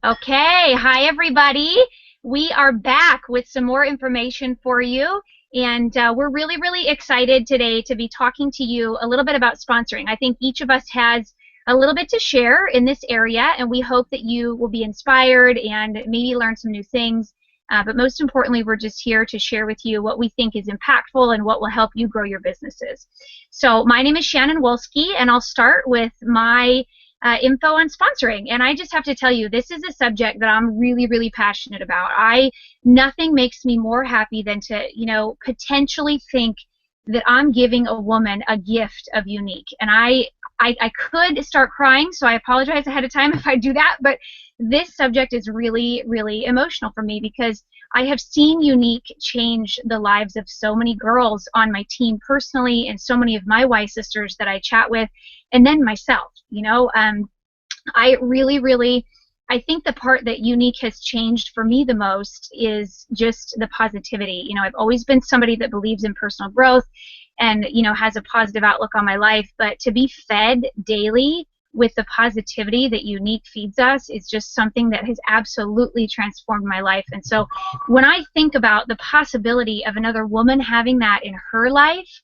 Okay, hi everybody. We are back with some more information for you, and we're really, really excited today to be talking to you a little bit about sponsoring. I think each of us has a little bit to share in this area, and we hope that you will be inspired and maybe learn some new things. But most importantly, we're just here to share with you what we think is impactful and what will help you grow your businesses. So my name is Shannon Wolski, and I'll start with my info on sponsoring. And I just have to tell you, this is a subject that I'm really, really passionate about. Nothing makes me more happy than to, potentially think that I'm giving a woman a gift of unique. And I could start crying, so I apologize ahead of time if I do that. But this subject is really, really emotional for me because I have seen Unique change the lives of so many girls on my team personally and so many of my Y sisters that I chat with, and then myself. I really, really, I think the part that Unique has changed for me the most is just the positivity. I've always been somebody that believes in personal growth and, has a positive outlook on my life, but to be fed daily with the positivity that Unique feeds us is just something that has absolutely transformed my life. And so when I think about the possibility of another woman having that in her life,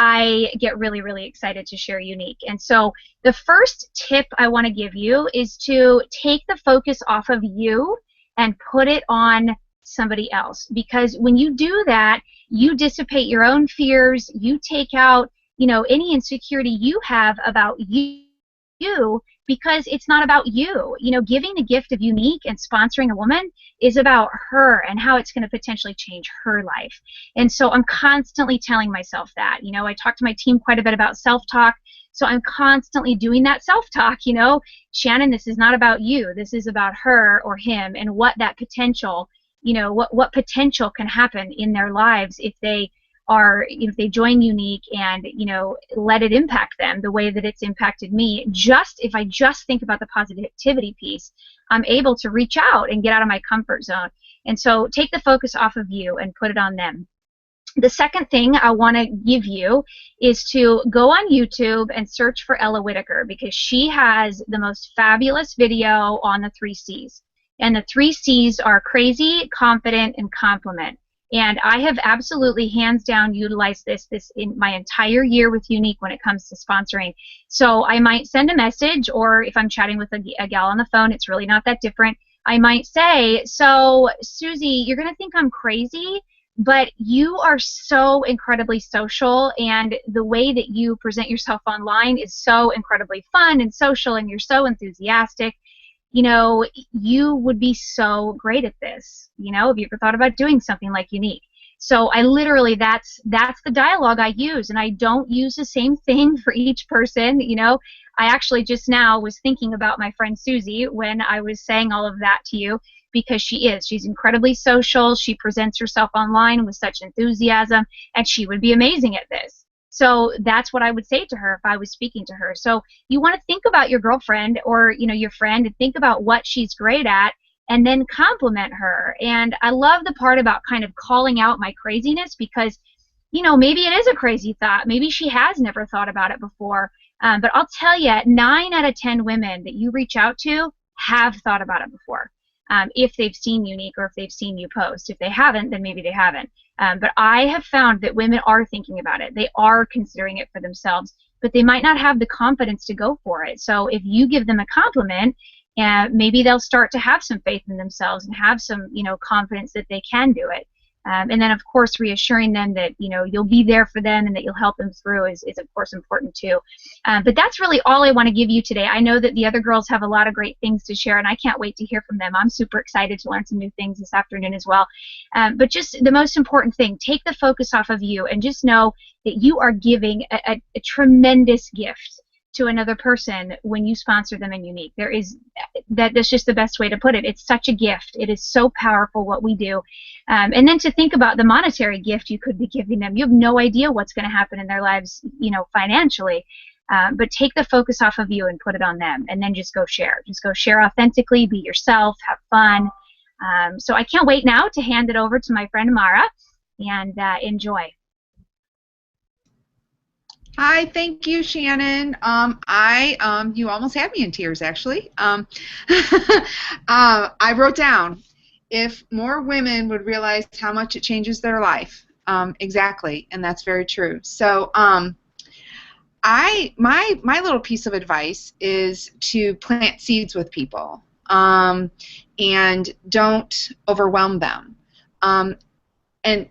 I get really, really excited to share Unique. And so the first tip I want to give you is to take the focus off of you and put it on somebody else. Because when you do that, you dissipate your own fears, you take out, any insecurity you have about you because it's not about you. Giving the gift of Unique and sponsoring a woman is about her and how it's going to potentially change her life. And so I'm constantly telling myself that. I talk to my team quite a bit about self-talk. So I'm constantly doing that self-talk, Shannon, this is not about you. This is about her or him and what that potential, what potential can happen in their lives if they join Unique and let it impact them the way that it's impacted me. If I just think about the positivity piece, I'm able to reach out and get out of my comfort zone. And so take the focus off of you and put it on them. The second thing I want to give you is to go on YouTube and search for Ella Whitaker, because she has the most fabulous video on the 3 C's. And the 3 C's are crazy, confident, and compliment. And I have absolutely hands down utilized this in my entire year with Unique when it comes to sponsoring. So I might send a message, or if I'm chatting with a gal on the phone, it's really not that different. I might say, so Susie, you're going to think I'm crazy, but you are so incredibly social, and the way that you present yourself online is so incredibly fun and social, and you're so enthusiastic. You would be so great at this. Have you ever thought about doing something like Unique? So I literally, that's the dialogue I use, and I don't use the same thing for each person. I actually just now was thinking about my friend Susie when I was saying all of that to you, because she's incredibly social. She presents herself online with such enthusiasm, and she would be amazing at this. So that's what I would say to her if I was speaking to her. So you want to think about your girlfriend or your friend, and think about what she's great at, and then compliment her. And I love the part about kind of calling out my craziness, because maybe it is a crazy thought. Maybe she has never thought about it before. But I'll tell you, 9 out of 10 women that you reach out to have thought about it before. If they've seen Unique or if they've seen you post. If they haven't, then maybe they haven't. But I have found that women are thinking about it. They are considering it for themselves, but they might not have the confidence to go for it. So if you give them a compliment, maybe they'll start to have some faith in themselves and have some, confidence that they can do it. And then, of course, reassuring them that, you'll be there for them and that you'll help them through is of course, important too. But that's really all I want to give you today. I know that the other girls have a lot of great things to share, and I can't wait to hear from them. I'm super excited to learn some new things this afternoon as well. But just the most important thing, take the focus off of you and just know that you are giving a tremendous gift to another person when you sponsor them in Unique. That's just the best way to put it. It's such a gift. It is so powerful what we do. And then to think about the monetary gift you could be giving them. You have no idea what's going to happen in their lives, financially. But take the focus off of you and put it on them, and then just go share. Just go share authentically, be yourself, have fun. So I can't wait now to hand it over to my friend Mara, and enjoy. Hi, thank you, Shannon. You almost had me in tears, actually. I wrote down if more women would realize how much it changes their life. Exactly, and that's very true. So, my little piece of advice is to plant seeds with people, and don't overwhelm them. Um, and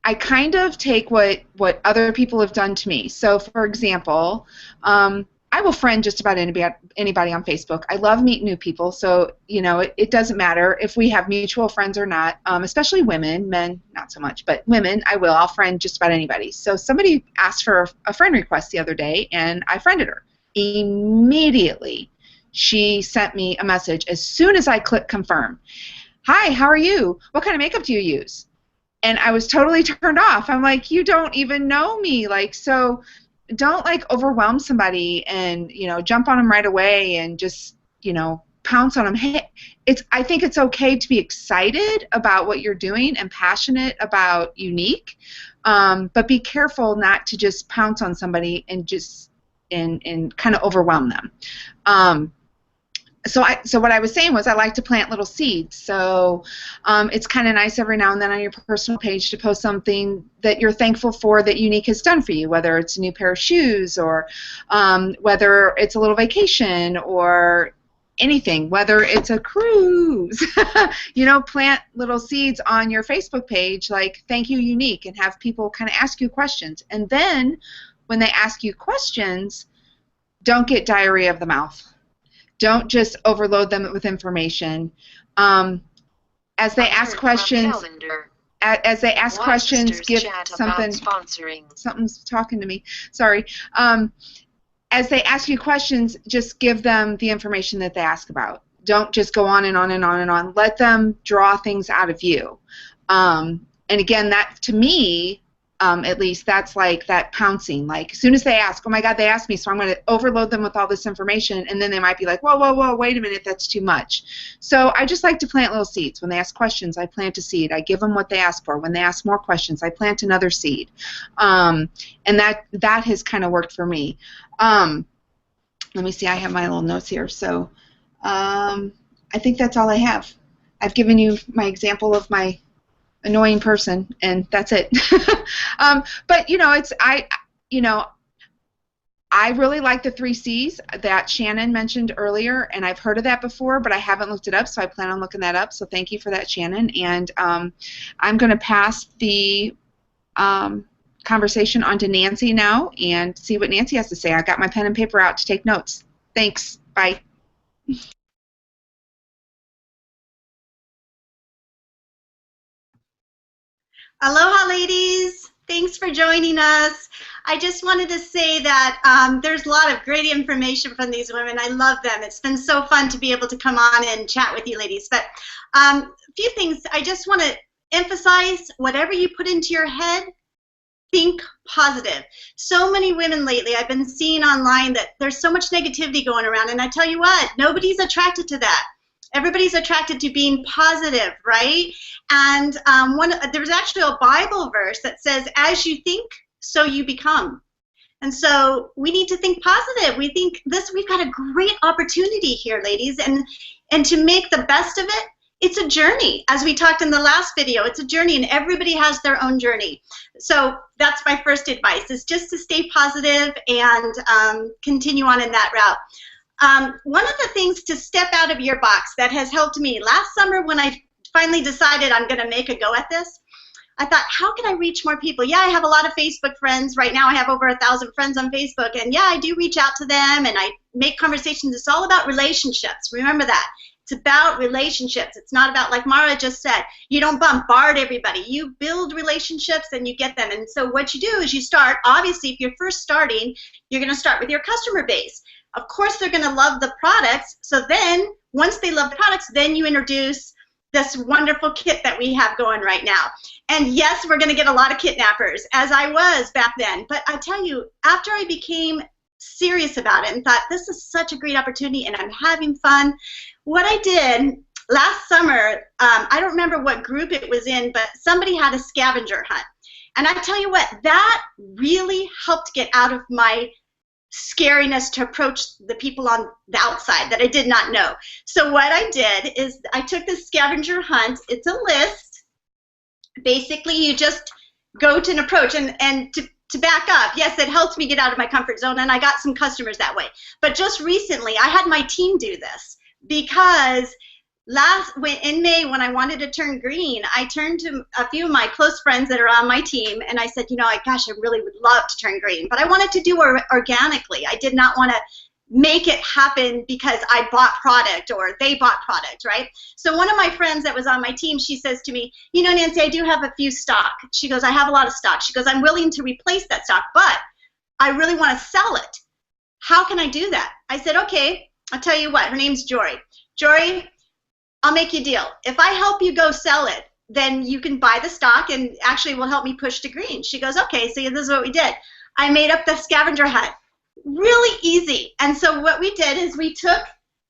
I kind of take what other people have done to me. So, for example, I will friend just about anybody on Facebook. I love meeting new people, so it doesn't matter if we have mutual friends or not. Especially women, men not so much, but women I will. I'll friend just about anybody. So somebody asked for a friend request the other day, and I friended her. Immediately, she sent me a message as soon as I clicked confirm. Hi, how are you? What kind of makeup do you use? And I was totally turned off. I'm like, you don't even know me. Like, so don't like overwhelm somebody and, jump on them right away and just, pounce on them. Hey, I think it's okay to be excited about what you're doing and passionate about unique. But be careful not to just pounce on somebody and just and kind of overwhelm them. So what I was saying was I like to plant little seeds. So it's kind of nice every now and then on your personal page to post something that you're thankful for that Unique has done for you, whether it's a new pair of shoes or whether it's a little vacation or anything, whether it's a cruise. Plant little seeds on your Facebook page like thank you Unique and have people kind of ask you questions. And then when they ask you questions, don't get diarrhea of the mouth. Don't just overload them with information. As they ask questions, give something. Something's talking to me. Sorry. As they ask you questions, just give them the information that they ask about. Don't just go on and on and on and on. Let them draw things out of you. And again, that to me, at least that's like that pouncing. Like as soon as they ask, oh my God, they asked me, so I'm going to overload them with all this information, and then they might be like, whoa, whoa, whoa, wait a minute, that's too much. So I just like to plant little seeds. When they ask questions, I plant a seed. I give them what they ask for. When they ask more questions, I plant another seed. And that has kind of worked for me. Let me see, I have my little notes here. So I think that's all I have. I've given you my example of my annoying person, and that's it. But I really like the 3 C's that Shannon mentioned earlier, and I've heard of that before, but I haven't looked it up, so I plan on looking that up. So thank you for that, Shannon. And I'm going to pass the conversation on to Nancy now and see what Nancy has to say. I got my pen and paper out to take notes. Thanks. Bye. Aloha, ladies. Thanks for joining us. I just wanted to say that there's a lot of great information from these women. I love them. It's been so fun to be able to come on and chat with you ladies. But a few things I just want to emphasize. Whatever you put into your head, think positive. So many women lately I've been seeing online that there's so much negativity going around, and I tell you what, nobody's attracted to that. Everybody's attracted to being positive, right? And there's actually a Bible verse that says, as you think, so you become. And so we need to think positive. We've got a great opportunity here, ladies, and to make the best of it, it's a journey. As we talked in the last video, it's a journey, and everybody has their own journey. So that's my first advice, is just to stay positive and continue on in that route. One of the things to step out of your box that has helped me, last summer when I finally decided I'm going to make a go at this, I thought, how can I reach more people? Yeah, I have a lot of Facebook friends. Right now I have over 1,000 friends on Facebook, and yeah, I do reach out to them and I make conversations. It's all about relationships. Remember that. It's about relationships. It's not about, like Mara just said, you don't bombard everybody. You build relationships and you get them. And so what you do is you start, obviously, if you're first starting, you're going to start with your customer base. Of course, they're going to love the products. So then, once they love the products, then you introduce this wonderful kit that we have going right now. And yes, we're going to get a lot of kidnappers, as I was back then. But I tell you, after I became serious about it and thought, this is such a great opportunity and I'm having fun, what I did last summer, I don't remember what group it was in, but somebody had a scavenger hunt. And I tell you what, that really helped get out of my scariness to approach the people on the outside that I did not know. So what I did is I took the scavenger hunt. It's a list. Basically, you just go to an approach. And to back up, yes, it helped me get out of my comfort zone, and I got some customers that way. But just recently, I had my team do this because in May, when I wanted to turn green, I turned to a few of my close friends that are on my team, and I said, you know, gosh, I really would love to turn green, but I wanted to do it organically. I did not want to make it happen because I bought product or they bought product, right? So one of my friends that was on my team, she says to me, you know, Nancy, I do have a few stock. She goes, I have a lot of stock. She goes, I'm willing to replace that stock, but I really want to sell it. How can I do that? I said, okay, I'll tell you what. Her name's Jory. Jory, I'll make you a deal. If I help you go sell it, then you can buy the stock and actually will help me push to green. She goes, okay, so this is what we did. I made up the scavenger hunt. Really easy. And so what we did is we took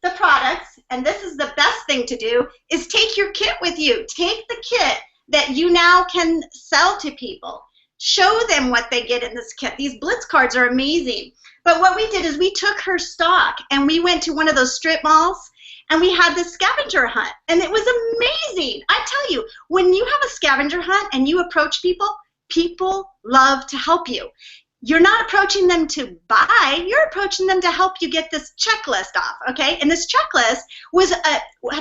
the products, and this is the best thing to do, is take your kit with you. Take the kit that you now can sell to people. Show them what they get in this kit. These Blitz cards are amazing. But what we did is we took her stock and we went to one of those strip malls and we had the scavenger hunt, and it was amazing. I tell you, when you have a scavenger hunt and you approach people, people love to help you. You're not approaching them to buy, you're approaching them to help you get this checklist off, okay? And this checklist was,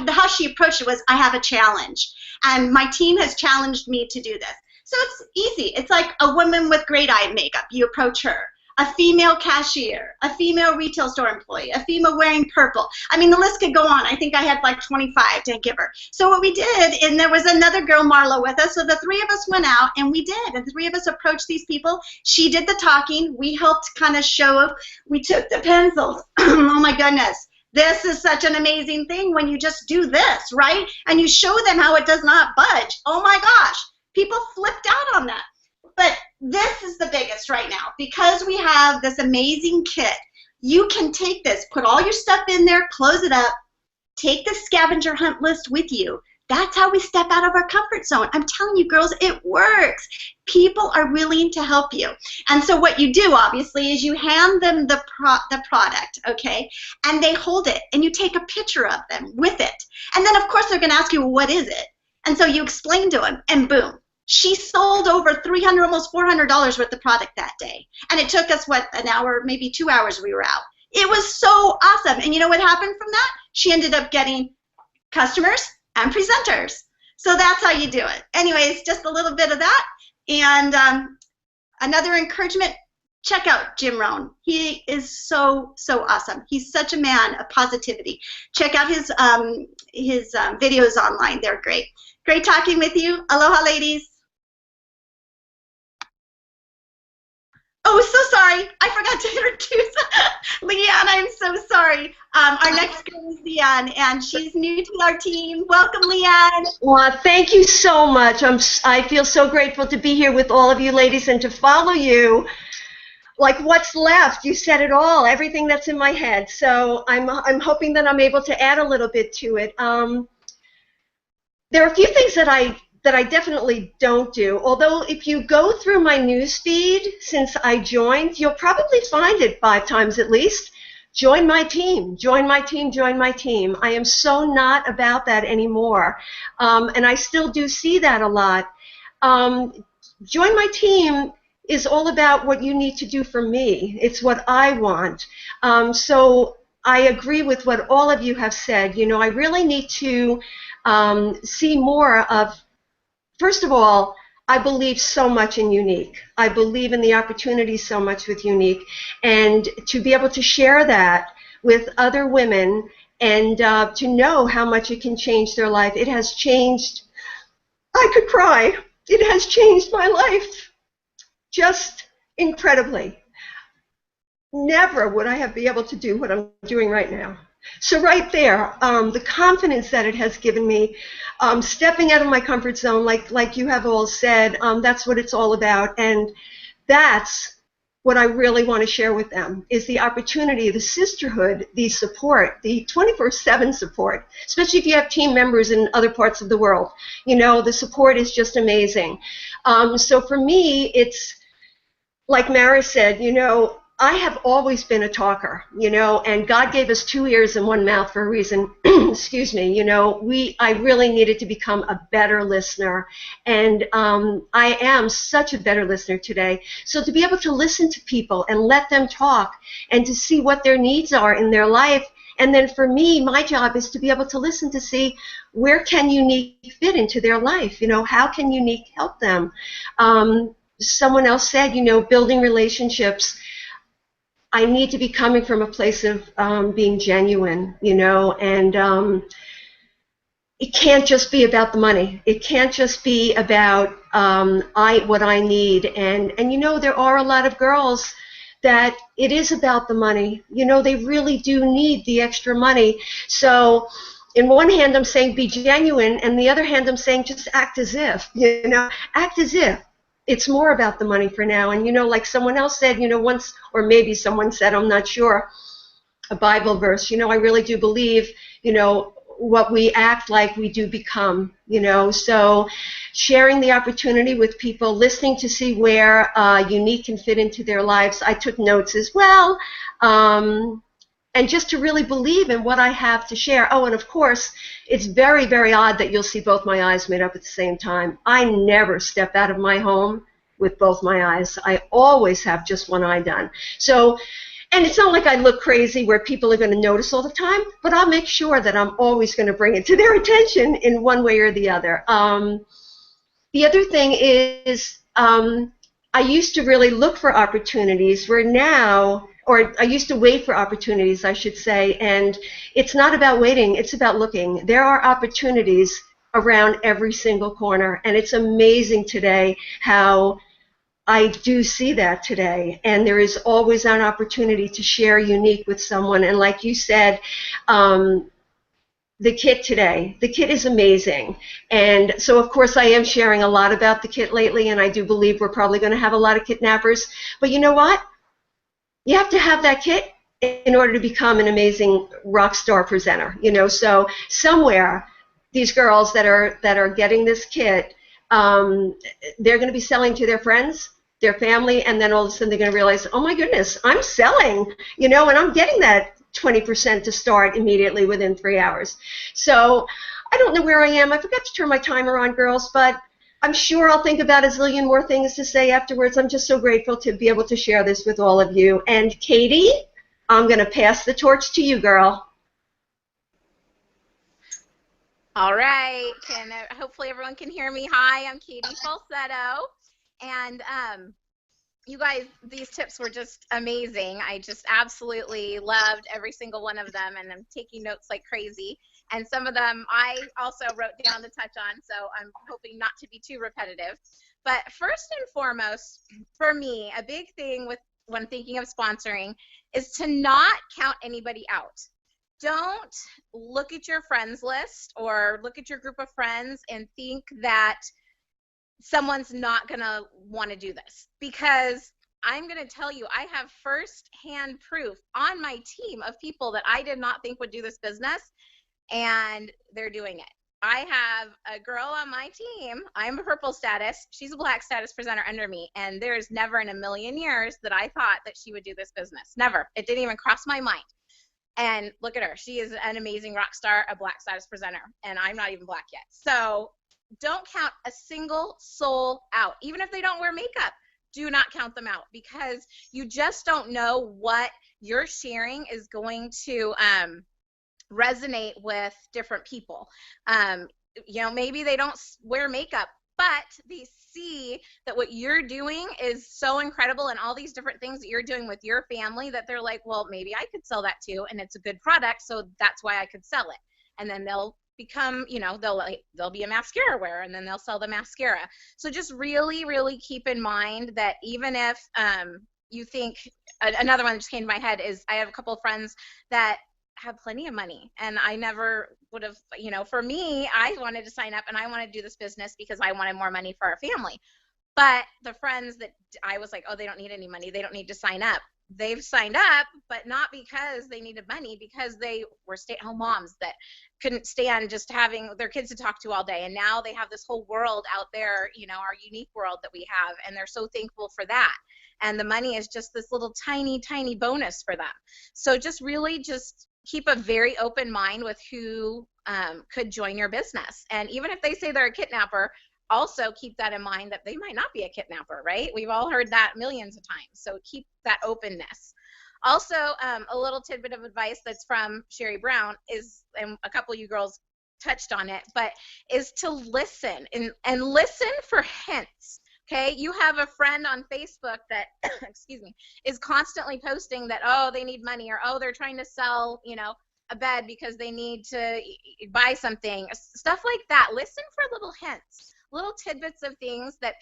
how she approached it was, I have a challenge. And my team has challenged me to do this. So it's easy. It's like a woman with great eye makeup. You approach her. A female cashier, a female retail store employee, a female wearing purple. I mean, the list could go on. I think I had like 25 to give her. So what we did, and there was another girl, Marla, with us, so the three of us went out, and we did. And the three of us approached these people. She did the talking. We helped kind of show. We took the pencils. Oh, my goodness. This is such an amazing thing when you just do this, right? And you show them how it does not budge. Oh, my gosh. People flipped out on that. But this is the biggest right now. Because we have this amazing kit, you can take this, put all your stuff in there, close it up, take the scavenger hunt list with you. That's how we step out of our comfort zone. I'm telling you, girls, it works. People are willing to help you. And so what you do, obviously, is you hand them the product, okay, and they hold it, and you take a picture of them with it. And then, of course, they're going to ask you, well, what is it? And so you explain to them, and boom. She sold over $300, almost $400 worth of product that day. And it took us, what, an hour, maybe 2 hours we were out. It was so awesome. And you know what happened from that? She ended up getting customers and presenters. So that's how you do it. Anyways, just a little bit of that. And another encouragement, check out Jim Rohn. He is so, so awesome. He's such a man of positivity. Check out his videos online. They're great. Great talking with you. Aloha, ladies. Oh, so sorry. I forgot to introduce Leanne. I'm so sorry. Our next girl is Leanne, and she's new to our team. Welcome, Leanne. Well, thank you so much. I feel so grateful to be here with all of you ladies and to follow you. Like, what's left? You said it all, everything that's in my head. So I'm hoping that I'm able to add a little bit to it. There are a few things that I definitely don't do. Although if you go through my news feed since I joined, you'll probably find it 5 times at least. Join my team, join my team, join my team. I am so not about that anymore. And I still do see that a lot. Join my team is all about what you need to do for me. It's what I want. So I agree with what all of you have said. You know, I really need to see more of, first of all, I believe so much in Unique. I believe in the opportunity so much with Unique. And to be able to share that with other women and to know how much it can change their life. It has changed, I could cry. It has changed my life just incredibly. Never would I have been able to do what I'm doing right now. So right there, the confidence that it has given me, stepping out of my comfort zone, like you have all said, that's what it's all about. And that's what I really want to share with them, is the opportunity, the sisterhood, the support, the 24/7 support, especially if you have team members in other parts of the world. You know, the support is just amazing. So for me, it's like Mara said, I have always been a talker, and God gave us 2 ears and 1 mouth for a reason. Excuse me. I really needed to become a better listener, and I am such a better listener today. So to be able to listen to people and let them talk and to see what their needs are in their life, and then for me, my job is to be able to listen to see where can Unique fit into their life. How can Unique help them? Someone else said, building relationships. I need to be coming from a place of being genuine, and it can't just be about the money. It can't just be about what I need. And there are a lot of girls that it is about the money. They really do need the extra money. So in one hand, I'm saying be genuine, and the other hand, I'm saying just act as if, act as if. It's more about the money for now. And, like someone else said, once, or maybe someone said, I'm not sure, a Bible verse, I really do believe, what we act like we do become, So sharing the opportunity with people, listening to see where Unique can fit into their lives. I took notes as well. And just to really believe in what I have to share. Oh, and of course, it's very, very odd that you'll see both my eyes made up at the same time. I never step out of my home with both my eyes. I always have just one eye done. So, and it's not like I look crazy where people are going to notice all the time, but I'll make sure that I'm always going to bring it to their attention in one way or the other. The other thing is I used to really look for opportunities where now, or I used to wait for opportunities, I should say, and it's not about waiting, it's about looking. There are opportunities around every single corner, and it's amazing today how I do see that today, and there is always an opportunity to share Unique with someone. And like you said, the kit today, the kit is amazing. And so, of course, I am sharing a lot about the kit lately, and I do believe we're probably going to have a lot of kidnappers. But you know what? You have to have that kit in order to become an amazing rock star presenter. So somewhere, these girls that are getting this kit, they're going to be selling to their friends, their family, and then all of a sudden they're going to realize, oh my goodness, I'm selling, and I'm getting that 20% to start immediately within 3 hours. So I don't know where I am. I forgot to turn my timer on, girls, but I'm sure I'll think about a zillion more things to say afterwards. I'm just so grateful to be able to share this with all of you. And Katie, I'm going to pass the torch to you, girl. All right, and hopefully everyone can hear me. Hi, I'm Katie Falsetto, and you guys, these tips were just amazing. I just absolutely loved every single one of them, and I'm taking notes like crazy. And some of them I also wrote down to touch on, so I'm hoping not to be too repetitive. But first and foremost, for me, a big thing when thinking of sponsoring is to not count anybody out. Don't look at your friends list or look at your group of friends and think that someone's not going to want to do this, because I'm going to tell you, I have first-hand proof on my team of people that I did not think would do this business, and they're doing it. I have a girl on my team. I'm a purple status. She's a black status presenter under me, and there's never in a million years that I thought that she would do this business. Never. It didn't even cross my mind. And look at her. She is an amazing rock star, a black status presenter, and I'm not even black yet. So don't count a single soul out. Even if they don't wear makeup, do not count them out, because you just don't know what you're sharing is going to resonate with different people. Maybe they don't wear makeup, but they see that what you're doing is so incredible, and all these different things that you're doing with your family, that they're like, well, maybe I could sell that too, and it's a good product, so that's why I could sell it. And then they'll become, they'll be a mascara wearer, and then they'll sell the mascara. So just really, really keep in mind that even if you think, another one that just came to my head is, I have a couple of friends that have plenty of money, and I never would have, for me, I wanted to sign up and I wanted to do this business because I wanted more money for our family. But the friends that I was like, oh, they don't need any money, they don't need to sign up, they've signed up, but not because they needed money, because they were stay-at-home moms that couldn't stand just having their kids to talk to all day. And now they have this whole world out there, you know, our unique world that we have, and they're so thankful for that. And the money is just this little tiny, tiny bonus for them. So just really just keep a very open mind with who could join your business. And even if they say they're a kidnapper, also keep that in mind that they might not be a kidnapper, right? We've all heard that millions of times. So keep that openness. Also, a little tidbit of advice that's from Sherry Brown is, and a couple of you girls touched on it, but is to listen and listen for hints. Okay, you have a friend on Facebook that, excuse me, is constantly posting that, oh, they need money, or oh, they're trying to sell, you know, a bed because they need to buy something, stuff like that. Listen for little hints, little tidbits of things that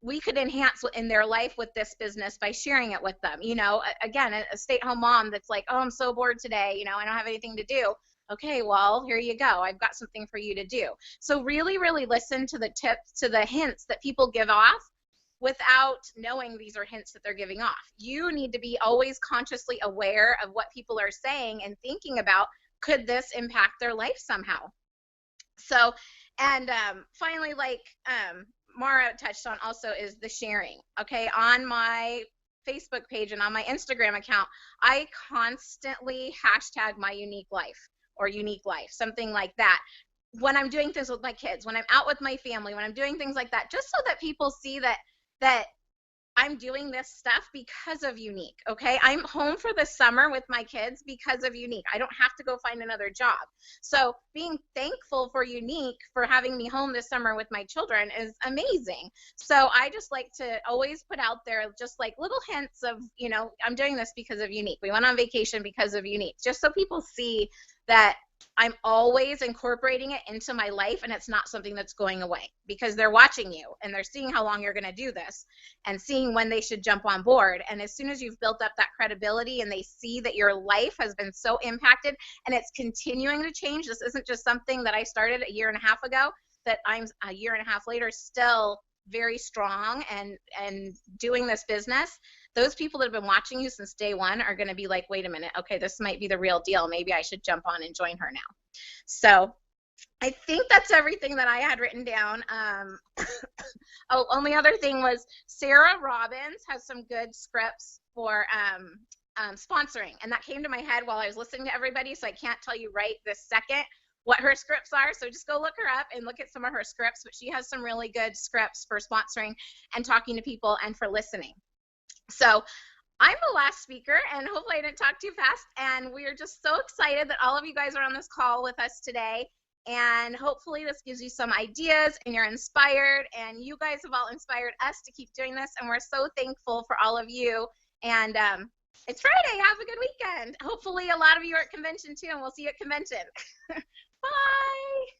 we could enhance in their life with this business by sharing it with them. You know, again, a stay-at-home mom that's like, oh, I'm so bored today, you know, I don't have anything to do. Okay, well, here you go. I've got something for you to do. So really, really listen to the tips, to the hints that people give off without knowing these are hints that they're giving off. You need to be always consciously aware of what people are saying and thinking about, could this impact their life somehow? So, and finally, like Mara touched on also, is the sharing. Okay, on my Facebook page and on my Instagram account, I constantly hashtag my unique life or unique life, something like that. When I'm doing things with my kids, when I'm out with my family, when I'm doing things like that, just so that people see that I'm doing this stuff because of Unique, okay? I'm home for the summer with my kids because of Unique. I don't have to go find another job. So being thankful for Unique for having me home this summer with my children is amazing. So I just like to always put out there just like little hints of, you know, I'm doing this because of Unique. We went on vacation because of Unique, just so people see that I'm always incorporating it into my life, and it's not something that's going away, because they're watching you and they're seeing how long you're going to do this and seeing when they should jump on board. And as soon as you've built up that credibility and they see that your life has been so impacted and it's continuing to change, this isn't just something that I started a year and a half ago, that I'm a year and a half later still very strong and doing this business, those people that have been watching you since day one are going to be like, wait a minute, okay, this might be the real deal. Maybe I should jump on and join her now. So I think that's everything that I had written down. Oh, only other thing was Sarah Robbins has some good scripts for sponsoring, and that came to my head while I was listening to everybody, so I can't tell you right this second what her scripts are, so just go look her up and look at some of her scripts, but she has some really good scripts for sponsoring and talking to people and for listening. So I'm the last speaker, and hopefully I didn't talk too fast, and we are just so excited that all of you guys are on this call with us today, and hopefully this gives you some ideas and you're inspired, and you guys have all inspired us to keep doing this, and we're so thankful for all of you. And it's Friday. Have a good weekend. Hopefully a lot of you are at convention too, and we'll see you at convention. Bye.